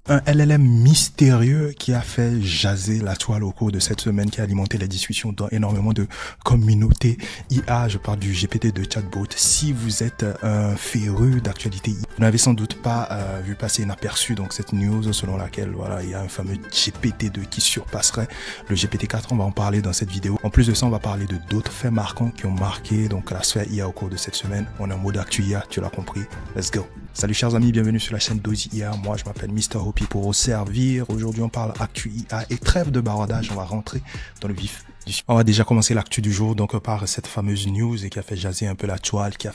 Un LLM mystérieux qui a fait jaser la toile au cours de cette semaine, qui a alimenté les discussions dans énormément de communautés IA. Je parle du GPT-2 chatbot. Si vous êtes un féru d'actualité, vous n'avez sans doute pas vu passer inaperçu donc cette news selon laquelle voilà, il y a un fameux GPT-2 qui surpasserait le GPT-4. On va en parler dans cette vidéo. En plus de ça, on va parler de d'autres faits marquants qui ont marqué donc la sphère IA au cours de cette semaine. On est en mode actu IA, tu l'as compris. Let's go. Salut chers amis, bienvenue sur la chaîne Dozy IA. Moi je m'appelle Mr. Hopi pour vous servir. Aujourd'hui on parle actu IA et trêve de barodage. On va rentrer dans le vif du sujet. On va déjà commencer l'actu du jour donc par cette fameuse news et qui a fait jaser un peu la toile, qui a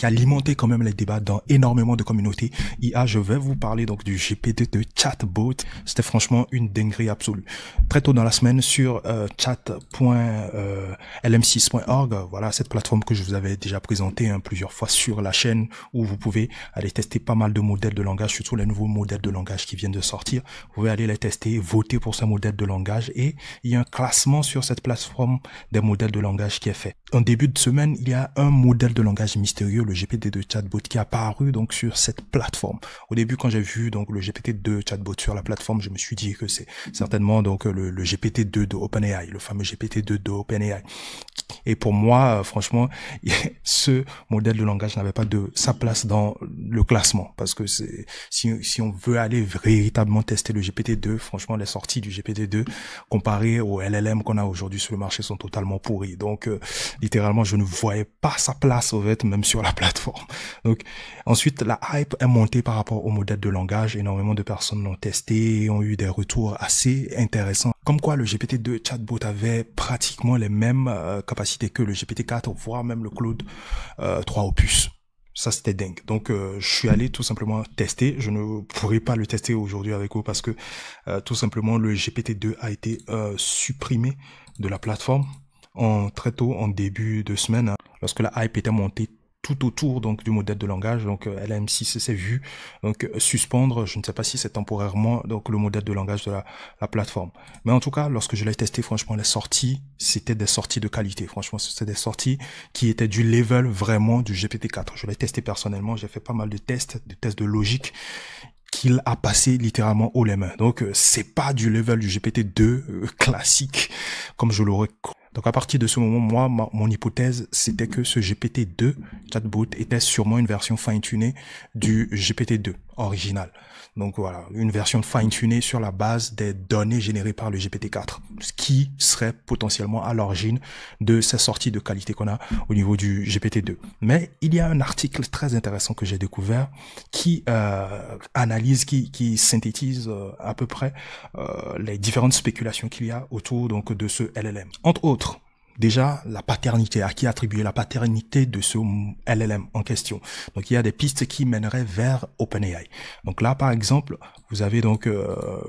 alimenté quand même les débats dans énormément de communautés IA. Je vais vous parler donc du GPT-2 chatbot. C'était franchement une dinguerie absolue. Très tôt dans la semaine sur chat.lm6.org, voilà cette plateforme que je vous avais déjà présentée plusieurs fois sur la chaîne où vous pouvez aller tester pas mal de modèles de langage, surtout les nouveaux modèles de langage qui viennent de sortir. Vous pouvez aller les tester, voter pour ces modèles de langage et il y a un classement sur cette plateforme des modèles de langage qui est fait. En début de semaine, il y a un modèle de langage mystérieux, le GPT-2 chatbot, qui est apparu donc sur cette plateforme. Au début, quand j'ai vu donc le GPT-2 chatbot sur la plateforme, je me suis dit que c'est certainement donc le GPT-2 de OpenAI, le fameux GPT-2 de OpenAI. Et pour moi, franchement, ce modèle de langage n'avait pas sa place dans le classement, parce que si on veut aller véritablement tester le GPT-2, franchement, les sorties du GPT-2 comparées au LLM qu'on a aujourd'hui sur le marché sont totalement pourries. Donc, littéralement, je ne voyais pas sa place, au fait, même sur la plateforme. Donc, ensuite, la hype est montée par rapport au modèle de langage. Énormément de personnes l'ont testé et ont eu des retours assez intéressants. Comme quoi, le GPT-2 chatbot avait pratiquement les mêmes capacités que le GPT-4, voire même le Claude 3 Opus. Ça, c'était dingue. Donc, je suis allé tout simplement tester. Je ne pourrais pas le tester aujourd'hui avec vous parce que tout simplement, le GPT-2 a été supprimé de la plateforme très tôt en début de semaine, lorsque la hype était montée tout autour donc du modèle de langage. Donc LM6 s'est vu donc suspendre, je ne sais pas si c'est temporairement donc le modèle de langage de la plateforme, mais en tout cas lorsque je l'ai testé, franchement les sorties c'était des sorties de qualité. Franchement c'était des sorties qui étaient du level vraiment du GPT-4. Je l'ai testé personnellement, j'ai fait pas mal de tests de logique qu'il a passé littéralement haut les mains. Donc c'est pas du level du GPT-2 classique comme je l'aurais. Donc à partir de ce moment, moi, mon hypothèse, c'était que ce GPT-2 chatbot était sûrement une version fine-tunée du GPT-2 original. Donc voilà, une version fine-tunée sur la base des données générées par le GPT-4, ce qui serait potentiellement à l'origine de ces sorties de qualité qu'on a au niveau du GPT-2. Mais il y a un article très intéressant que j'ai découvert qui analyse, qui synthétise à peu près les différentes spéculations qu'il y a autour donc de ce LLM. Entre autres, déjà, la paternité, à qui attribuer la paternité de ce LLM en question. Donc, il y a des pistes qui mèneraient vers OpenAI. Donc là, par exemple, vous avez donc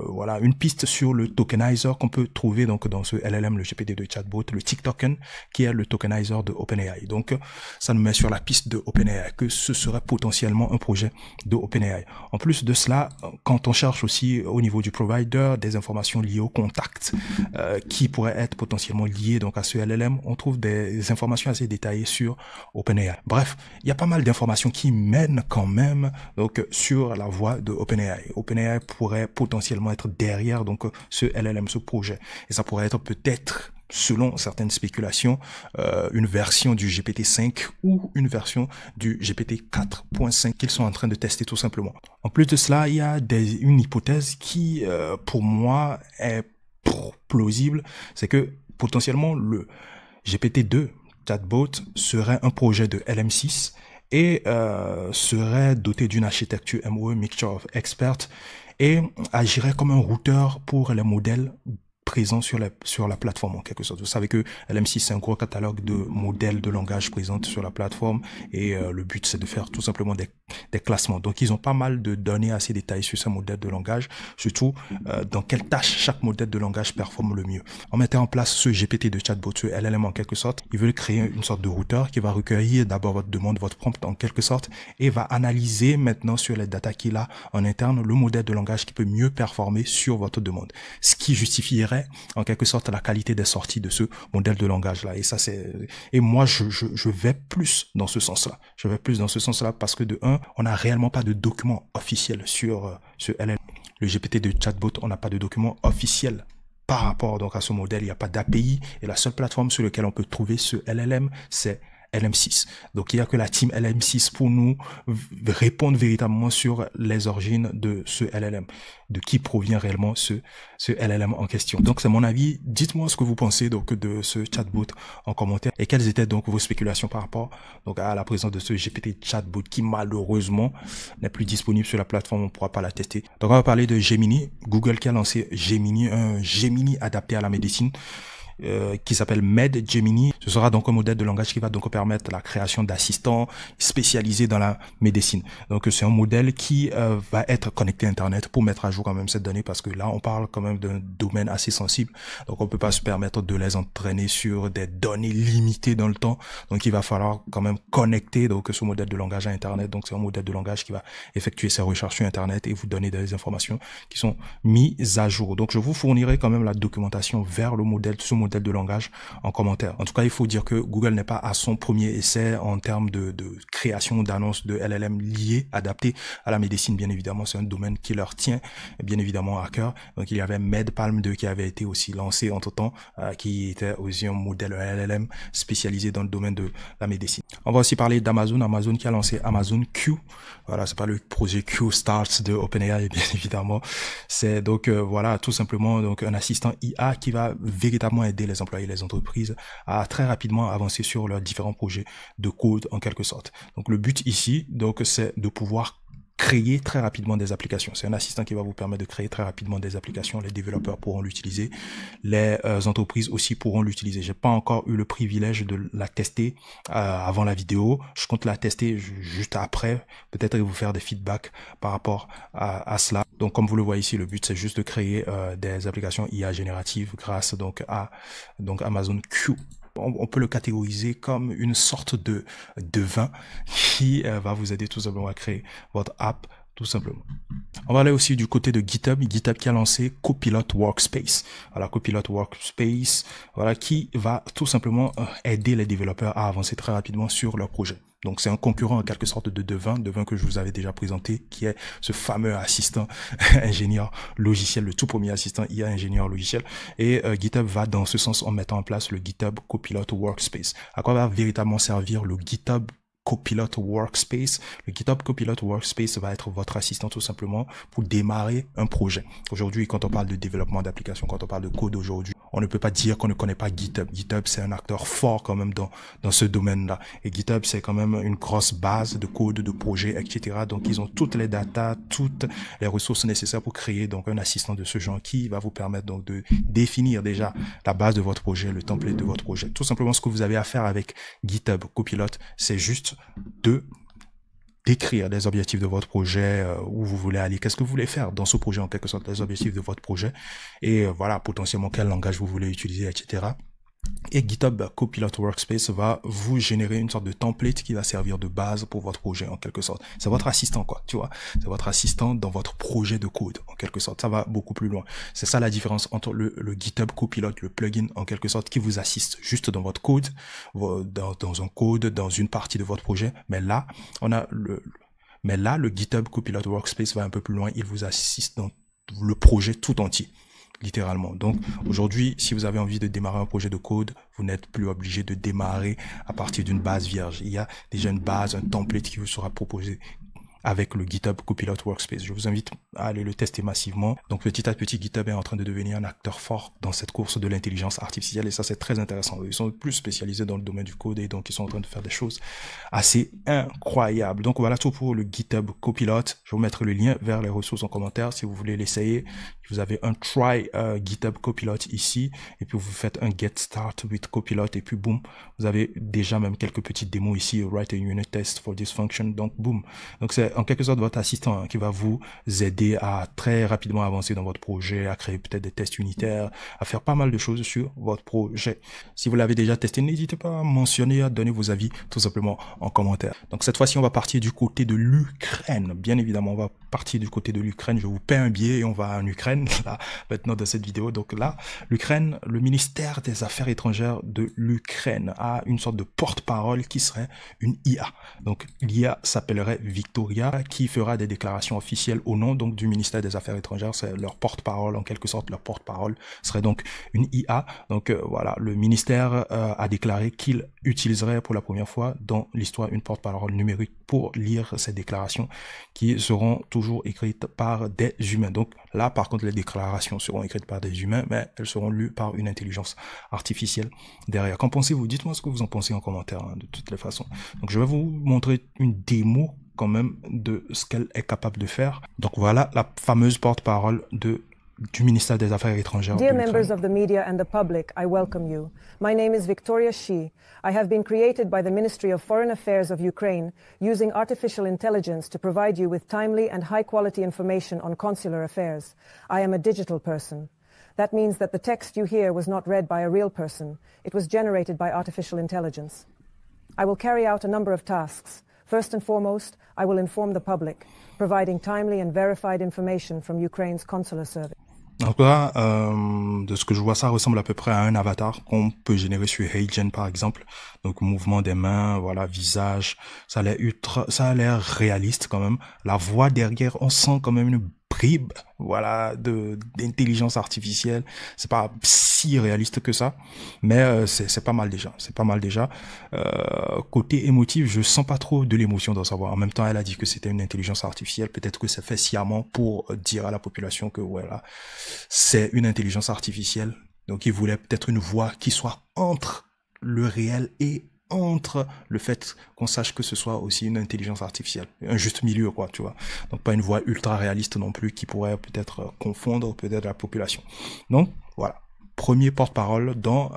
voilà une piste sur le tokenizer qu'on peut trouver donc dans ce LLM, le GPT-2 chatbot, le TikToken, qui est le tokenizer de OpenAI. Donc, ça nous met sur la piste de OpenAI, que ce serait potentiellement un projet de OpenAI. En plus de cela, quand on cherche aussi au niveau du provider des informations liées au contact qui pourraient être potentiellement liées donc à ce LLM, on trouve des informations assez détaillées sur OpenAI. Bref, il y a pas mal d'informations qui mènent quand même donc sur la voie de OpenAI. OpenAI pourrait potentiellement être derrière donc ce LLM, ce projet, et ça pourrait être peut-être, selon certaines spéculations, une version du GPT-5 ou une version du GPT-4.5 qu'ils sont en train de tester tout simplement. En plus de cela, il y a une hypothèse qui, pour moi, est plausible, c'est que potentiellement le GPT-2 chatbot serait un projet de LM6 et serait doté d'une architecture MOE, Mixture of Experts, et agirait comme un routeur pour les modèles présents sur la plateforme en quelque sorte. Vous savez que LM6 c'est un gros catalogue de modèles de langage présents sur la plateforme et le but c'est de faire tout simplement des classements. Donc ils ont pas mal de données assez détaillées sur ces modèles de langage, surtout dans quelle tâche chaque modèle de langage performe le mieux. En mettant en place ce GPT de chatbot, ce LLM en quelque sorte, ils veulent créer une sorte de routeur qui va recueillir d'abord votre demande, votre prompt en quelque sorte, et va analyser maintenant sur les data qu'il a en interne le modèle de langage qui peut mieux performer sur votre demande. Ce qui justifierait améliorerait en quelque sorte la qualité des sorties de ce modèle de langage là. Et ça et moi je vais plus dans ce sens-là. Je vais plus dans ce sens-là parce que de un, on n'a réellement pas de document officiel sur ce LLM. Le GPT de chatbot, on n'a pas de document officiel par rapport donc à ce modèle. Il n'y a pas d'API et la seule plateforme sur laquelle on peut trouver ce LLM, c'est LM6. Donc, il n'y a que la team LM6 pour nous répondre véritablement sur les origines de ce LLM, de qui provient réellement ce LLM en question. Donc, c'est mon avis. Dites-moi ce que vous pensez donc de ce chatbot en commentaire et quelles étaient donc vos spéculations par rapport donc à la présence de ce GPT chatbot qui malheureusement n'est plus disponible sur la plateforme. On ne pourra pas la tester. Donc, on va parler de Gemini. Google qui a lancé Gemini, un Gemini adapté à la médecine. Qui s'appelle MedGemini. Ce sera donc un modèle de langage qui va donc permettre la création d'assistants spécialisés dans la médecine. Donc c'est un modèle qui va être connecté à Internet pour mettre à jour quand même cette donnée parce que là on parle quand même d'un domaine assez sensible. Donc on peut pas se permettre de les entraîner sur des données limitées dans le temps. Donc il va falloir quand même connecter donc ce modèle de langage à Internet. Donc c'est un modèle de langage qui va effectuer ses recherches sur Internet et vous donner des informations qui sont mises à jour. Donc je vous fournirai quand même la documentation vers le modèle, ce modèle de langage en commentaire. En tout cas, il faut dire que Google n'est pas à son premier essai en termes de création d'annonces de LLM liées, adaptées à la médecine. Bien évidemment, c'est un domaine qui leur tient bien évidemment à cœur. Donc, il y avait MedPalm 2 qui avait été aussi lancé entre-temps, qui était aussi un modèle LLM spécialisé dans le domaine de la médecine. On va aussi parler d'Amazon. Amazon qui a lancé Amazon Q. Voilà, c'est pas le projet Q Starts de OpenAI, bien évidemment. C'est donc, voilà, tout simplement donc un assistant IA qui va véritablement aider les employés et les entreprises à très rapidement avancer sur leurs différents projets de code en quelque sorte. Donc le but ici, donc, c'est de pouvoir créer très rapidement des applications. C'est un assistant qui va vous permettre de créer très rapidement des applications. Les développeurs pourront l'utiliser. Les entreprises aussi pourront l'utiliser. J'ai pas encore eu le privilège de la tester avant la vidéo. Je compte la tester juste après. Peut-être vous faire des feedbacks par rapport à cela. Donc, comme vous le voyez ici, le but, c'est juste de créer des applications IA génératives grâce donc à Amazon Q. On peut le catégoriser comme une sorte de vin qui va vous aider tout simplement à créer votre app tout simplement. On va aller aussi du côté de GitHub. GitHub qui a lancé Copilot Workspace. Voilà, Copilot Workspace, voilà, qui va tout simplement aider les développeurs à avancer très rapidement sur leur projet. Donc c'est un concurrent en quelque sorte de Devin que je vous avais déjà présenté, qui est ce fameux assistant ingénieur logiciel, le tout premier assistant IA ingénieur logiciel. Et GitHub va dans ce sens en mettant en place le GitHub Copilot Workspace. À quoi va véritablement servir le GitHub Copilot Workspace? Le GitHub Copilot Workspace va être votre assistant tout simplement pour démarrer un projet. Aujourd'hui, quand on parle de développement d'applications, quand on parle de code aujourd'hui, on ne peut pas dire qu'on ne connaît pas GitHub. GitHub, c'est un acteur fort quand même dans ce domaine-là. Et GitHub, c'est quand même une grosse base de code, de projets, etc. Donc, ils ont toutes les datas, toutes les ressources nécessaires pour créer donc un assistant de ce genre qui va vous permettre donc de définir déjà la base de votre projet, le template de votre projet. Tout simplement, ce que vous avez à faire avec GitHub Copilot, c'est juste de décrire les objectifs de votre projet, où vous voulez aller, qu'est-ce que vous voulez faire dans ce projet en quelque sorte, les objectifs de votre projet et voilà, potentiellement quel langage vous voulez utiliser, etc. Et GitHub Copilot Workspace va vous générer une sorte de template qui va servir de base pour votre projet en quelque sorte. C'est votre assistant quoi, tu vois. C'est votre assistant dans votre projet de code en quelque sorte. Ça va beaucoup plus loin. C'est ça la différence entre le GitHub Copilot, le plugin en quelque sorte qui vous assiste juste dans votre code, dans un code, dans une partie de votre projet. Mais là, le GitHub Copilot Workspace va un peu plus loin. Il vous assiste dans le projet tout entier. Littéralement. Donc aujourd'hui, si vous avez envie de démarrer un projet de code, vous n'êtes plus obligé de démarrer à partir d'une base vierge. Il y a déjà une base, un template qui vous sera proposé avec le GitHub Copilot Workspace. Je vous invite à aller le tester massivement. Donc petit à petit, GitHub est en train de devenir un acteur fort dans cette course de l'intelligence artificielle et ça c'est très intéressant. Ils sont plus spécialisés dans le domaine du code et donc ils sont en train de faire des choses assez incroyables. Donc voilà tout pour le GitHub Copilot. Je vous mettrai le lien vers les ressources en commentaire si vous voulez l'essayer. Vous avez un try GitHub Copilot ici et puis vous faites un get start with Copilot et puis boum, vous avez déjà même quelques petites démos ici, write a unit test for this function, donc boum. Donc c'est en quelque sorte votre assistant qui va vous aider à très rapidement avancer dans votre projet, à créer peut-être des tests unitaires, à faire pas mal de choses sur votre projet. Si vous l'avez déjà testé, n'hésitez pas à mentionner, à donner vos avis tout simplement en commentaire. Donc cette fois-ci, on va partir du côté de l'Ukraine. Bien évidemment, on va partir du côté de l'Ukraine. Je vous paie un billet et on va en Ukraine, là, maintenant, dans cette vidéo. Donc là, l'Ukraine, le ministère des Affaires étrangères de l'Ukraine a une sorte de porte-parole qui serait une IA. Donc, l'IA s'appellerait Victoria, qui fera des déclarations officielles au nom, donc, du ministère des Affaires étrangères. C'est leur porte-parole, en quelque sorte, leur porte-parole serait donc une IA. Donc, voilà, le ministère a déclaré qu'il utiliserait pour la première fois dans l'histoire une porte-parole numérique pour lire ces déclarations qui seront toujours écrites par des humains. Donc là, par contre, les déclarations seront écrites par des humains, mais elles seront lues par une intelligence artificielle derrière. Qu'en pensez-vous? Dites-moi ce que vous en pensez en commentaire, hein, de toutes les façons. Donc je vais vous montrer une démo quand même de ce qu'elle est capable de faire. Donc voilà la fameuse porte-parole du ministère des Affaires étrangères. Dear members of the media and the public, I welcome you. My name is Victoria Shi. I have been created by the Ministry of Foreign Affairs of Ukraine using artificial intelligence to provide you with timely and high-quality information on consular affairs. I am a digital person. That means that the text you hear was not read by a real person. It was generated by artificial intelligence. I will carry out a number of tasks. First and foremost, I will inform the public, providing timely and verified information from Ukraine's consular service. En tout cas, de ce que je vois, ça ressemble à peu près à un avatar qu'on peut générer sur HeyGen par exemple. Donc mouvement des mains, voilà, visage, ça a l'air réaliste quand même. La voix derrière, on sent quand même une bribe, voilà, d'intelligence artificielle. C'est pas si réaliste que ça, mais c'est pas mal déjà. C'est pas mal déjà. Côté émotif, je sens pas trop de l'émotion dans sa voix. En même temps, elle a dit que c'était une intelligence artificielle. Peut-être que c'est fait sciemment pour dire à la population que voilà, c'est une intelligence artificielle. Donc, il voulait peut-être une voix qui soit entre le réel et entre le fait qu'on sache que ce soit aussi une intelligence artificielle. Un juste milieu, quoi, tu vois. Donc, pas une voix ultra réaliste non plus qui pourrait peut-être confondre peut-être la population. Donc, voilà. Premier porte-parole dans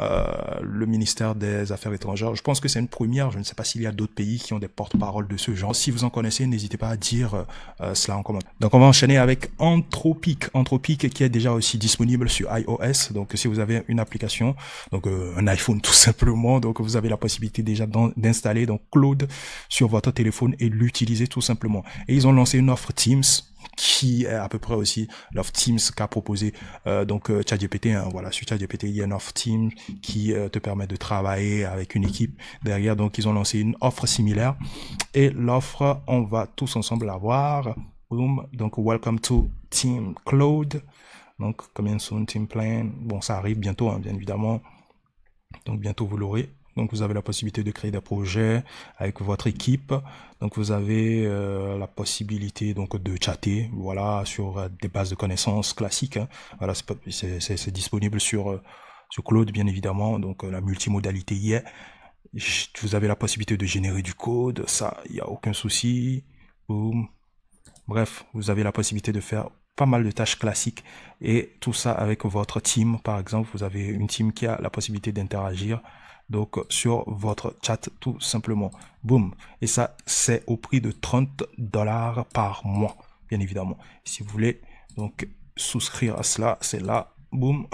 le ministère des Affaires étrangères. Je pense que c'est une première. Je ne sais pas s'il y a d'autres pays qui ont des porte-paroles de ce genre. Si vous en connaissez, n'hésitez pas à dire cela en commentaire. Donc, on va enchaîner avec Anthropic. Anthropic qui est déjà aussi disponible sur iOS. Donc, si vous avez une application, donc un iPhone tout simplement, donc vous avez la possibilité déjà d'installer donc Claude sur votre téléphone et l'utiliser tout simplement. Et ils ont lancé une offre Teams qui est à peu près aussi l'offre Teams qu'a proposé donc ChatGPT, hein, voilà, sur ChatGPT il y a une offre Teams qui te permet de travailler avec une équipe derrière. Donc ils ont lancé une offre similaire et l'offre on va tous ensemble la voir. Boom. Donc welcome to Team Claude, donc coming soon Team Plan. Bon, ça arrive bientôt, hein, bien évidemment, donc bientôt vous l'aurez. Donc vous avez la possibilité de créer des projets avec votre équipe. Donc vous avez la possibilité donc de chatter, voilà, sur des bases de connaissances classiques, hein. Voilà, c'est disponible sur Claude bien évidemment. Donc la multimodalité y est. Vous avez la possibilité de générer du code, ça il y a aucun souci. Boom. Bref, vous avez la possibilité de faire pas mal de tâches classiques et tout ça avec votre team. Par exemple, vous avez une team qui a la possibilité d'interagir donc sur votre chat tout simplement. Boom. Et ça, c'est au prix de $30 par mois, bien évidemment. Si vous voulez donc souscrire à cela, c'est là. Boom.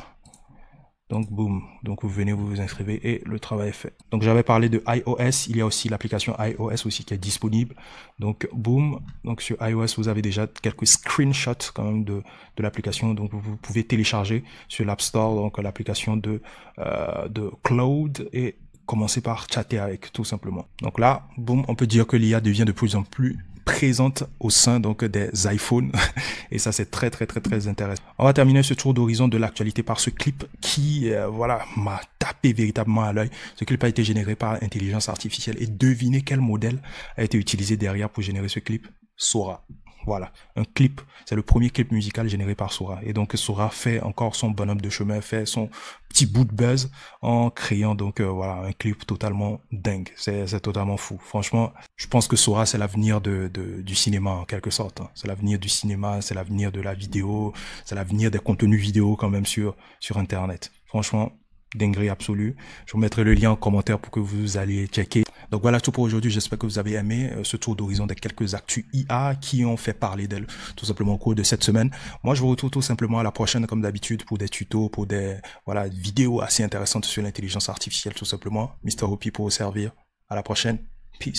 Donc, boom. Donc, vous venez, vous vous inscrivez et le travail est fait. Donc, j'avais parlé de iOS. Il y a aussi l'application iOS aussi qui est disponible. Donc, boom. Donc, sur iOS, vous avez déjà quelques screenshots quand même de l'application. Donc, vous pouvez télécharger sur l'App Store donc l'application de Claude et commencer par chatter avec tout simplement. Donc là, boom, on peut dire que l'IA devient de plus en plus présente au sein donc des iPhones et ça c'est très intéressant. On va terminer ce tour d'horizon de l'actualité par ce clip qui voilà m'a tapé véritablement à l'œil. Ce clip a été généré par intelligence artificielle et devinez quel modèle a été utilisé derrière pour générer ce clip? Sora. Voilà, un clip, c'est le premier clip musical généré par Sora. Et donc Sora fait encore son bonhomme de chemin, fait son petit bout de buzz en créant donc voilà un clip totalement dingue. C'est totalement fou. Franchement, je pense que Sora c'est l'avenir du cinéma en quelque sorte, hein. C'est l'avenir du cinéma, c'est l'avenir de la vidéo, c'est l'avenir des contenus vidéo quand même sur Internet. Franchement, dinguerie absolue. Je vous mettrai le lien en commentaire pour que vous alliez checker. Donc voilà tout pour aujourd'hui. J'espère que vous avez aimé ce tour d'horizon des quelques actus IA qui ont fait parler d'elle tout simplement au cours de cette semaine. Moi, je vous retrouve tout simplement à la prochaine comme d'habitude pour des tutos, pour des voilà vidéos assez intéressantes sur l'intelligence artificielle tout simplement. Mr. Hopi pour vous servir. À la prochaine.